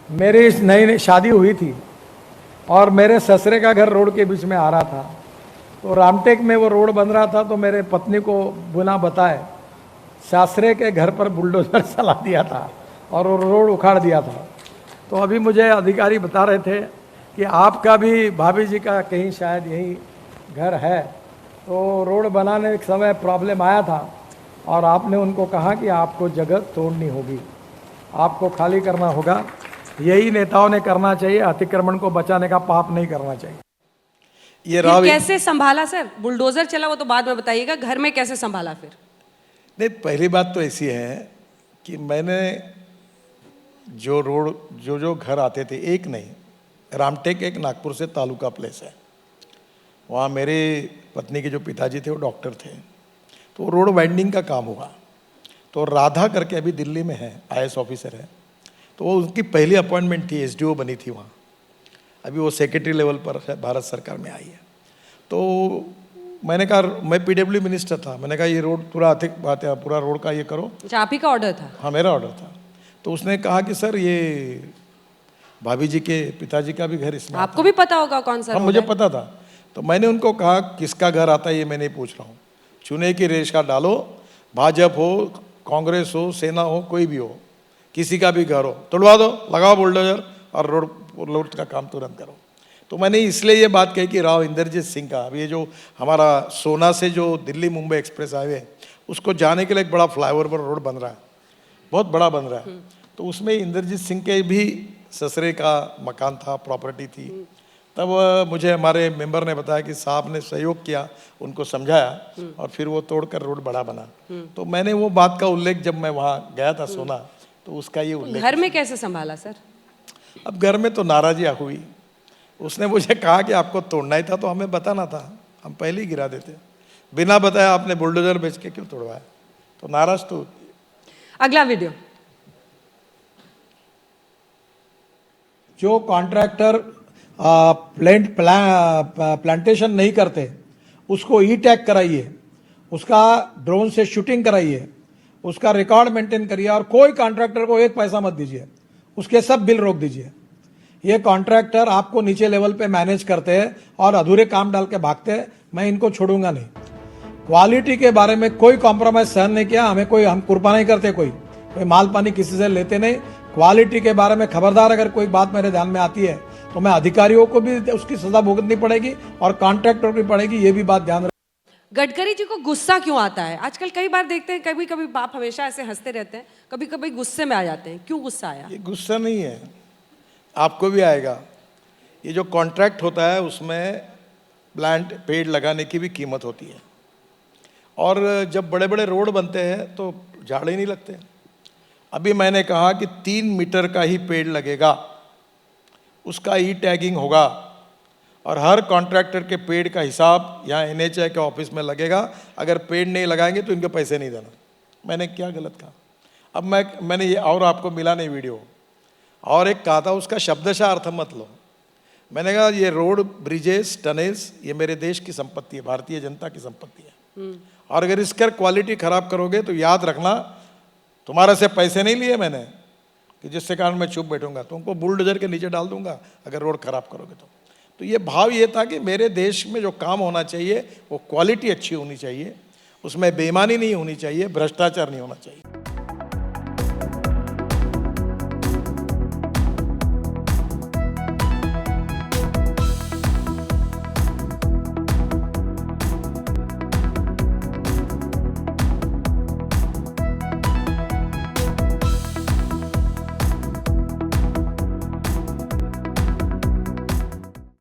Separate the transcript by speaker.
Speaker 1: मेरी नई नई शादी हुई थी और मेरे ससुरे का घर रोड के बीच में आ रहा था। तो रामटेक में वो रोड बन रहा था, तो मेरे पत्नी को बिना बताए ससुरे के घर पर बुलडोजर चला दिया था और वो रोड उखाड़ दिया था। तो अभी मुझे अधिकारी बता रहे थे कि आपका भी भाभी जी का कहीं शायद यही घर है, तो रोड बनाने के समय प्रॉब्लम आया था और आपने उनको कहा कि आपको जगह तोड़नी होगी, आपको खाली करना होगा। यही नेताओं ने करना चाहिए, अतिक्रमण को बचाने का पाप नहीं करना चाहिए।
Speaker 2: ये
Speaker 3: फिर कैसे संभाला सर? बुलडोजर चला वो तो बाद में बताइएगा, घर में कैसे संभाला फिर?
Speaker 2: नहीं, पहली बात तो ऐसी है कि मैंने जो रोड जो घर आते थे, एक नहीं, रामटेक एक नागपुर से तालुका प्लेस है, वहाँ मेरे पत्नी के जो पिताजी थे वो डॉक्टर थे, तो वो रोड वाइंडिंग का काम हुआ। तो राधा करके अभी दिल्ली में है, IAS ऑफिसर है, तो वो उनकी पहली अपॉइंटमेंट थी, SDO बनी थी वहाँ। अभी वो सेक्रेटरी लेवल पर भारत सरकार में आई है। तो मैंने कहा, मैं PW मिनिस्टर था, मैंने कहा ये रोड पूरा पूरा रोड का ये करो।
Speaker 3: अच्छा, आप ही का ऑर्डर था?
Speaker 2: हाँ, मेरा ऑर्डर था। तो उसने कहा कि सर ये भाभी जी के पिताजी का भी घर इसमें।
Speaker 3: आपको भी पता होगा कौन सा?
Speaker 2: हाँ, मुझे पता था। तो मैंने उनको कहा किसका घर आता है ये मैं नहीं पूछ रहा हूँ, चुने की रेश का डालो, भाजपा हो, कांग्रेस हो, सेना हो, कोई भी हो, किसी का भी घर हो, तोड़वा दो, लगाओ बुलडोजर और रोड का काम तुरंत करो। तो मैंने इसलिए ये बात कही कि राव इंद्रजीत सिंह का अब ये जो हमारा सोना से जो दिल्ली मुंबई एक्सप्रेस हाईवे, उसको जाने के लिए एक बड़ा फ्लाईओवर पर रोड बन रहा है, बहुत बड़ा बन रहा है। तो उसमें इंद्रजीत सिंह के भी ससुरे का मकान था, प्रॉपर्टी थी। तब मुझे हमारे मेंबर ने बताया कि साहब ने सहयोग किया, उनको समझाया और फिर वो तोड़कर रोड बड़ा बना। तो मैंने वो बात का उल्लेख, जब मैं वहाँ गया था सोना, तो उसका ये उल्लेख।
Speaker 3: घर में कैसे संभाला सर?
Speaker 2: अब घर में तो नाराजियाँ हुई। उसने मुझे कहा कि आपको तोड़ना ही था तो हमें बताना था, हम पहले ही गिरा देते, बिना बताए आपने बुलडोजर बेच के क्यों तोड़वाया? तो नाराज तो।
Speaker 3: अगला वीडियो।
Speaker 1: जो कॉन्ट्रैक्टर प्लांटेशन नहीं करते उसको E-टैग कराइए, उसका ड्रोन से शूटिंग कराइए, उसका रिकॉर्ड मेंटेन करिए और कोई कॉन्ट्रैक्टर को एक पैसा मत दीजिए, उसके सब बिल रोक दीजिए। ये कॉन्ट्रैक्टर आपको नीचे लेवल पे मैनेज करते हैं और अधूरे काम डाल के भागते हैं, मैं इनको छोड़ूंगा नहीं। क्वालिटी के बारे में कोई कॉम्प्रोमाइज सहन नहीं किया, हम कुर्बा नहीं करते, कोई माल पानी किसी से लेते नहीं। क्वालिटी के बारे में खबरदार अगर कोई बात मेरे ध्यान में आती है तो मैं अधिकारियों को भी उसकी सजा भुगतनी पड़ेगी और कॉन्ट्रैक्टर की पड़ेगी, ये भी बात ध्यान।
Speaker 3: गडकरी जी को गुस्सा क्यों आता है? आजकल कई बार देखते हैं, कभी कभी बाप हमेशा ऐसे हंसते रहते हैं, कभी कभी गुस्से में आ जाते हैं, क्यों गुस्सा आया?
Speaker 2: ये गुस्सा नहीं है, आपको भी आएगा। ये जो कॉन्ट्रैक्ट होता है उसमें पेड़ लगाने की भी कीमत होती है, और जब बड़े बड़े रोड बनते हैं तो झाड़ ही नहीं लगते। अभी मैंने कहा कि 3 मीटर का ही पेड़ लगेगा, उसका E-टैगिंग होगा और हर कॉन्ट्रैक्टर के पेड़ का हिसाब यहाँ NHAI के ऑफिस में लगेगा। अगर पेड़ नहीं लगाएंगे तो इनके पैसे नहीं देना। मैंने क्या गलत कहा? अब मैंने ये, और आपको मिला नहीं वीडियो, और एक कहा था, उसका शब्दशः अर्थ मत लो। मैंने कहा ये रोड, ब्रिजेस, टनल्स ये मेरे देश की संपत्ति है, भारतीय जनता की संपत्ति है, और अगर इसका क्वालिटी खराब करोगे तो याद रखना तुम्हारे से पैसे नहीं लिए मैंने कि जिससे कारण मैं चुप बैठूंगा, तुमको बुलडोजर के नीचे डाल दूंगा अगर रोड खराब करोगे तो ये भाव ये था कि मेरे देश में जो काम होना चाहिए वो क्वालिटी अच्छी होनी चाहिए, उसमें बेईमानी नहीं होनी चाहिए, भ्रष्टाचार नहीं होना चाहिए।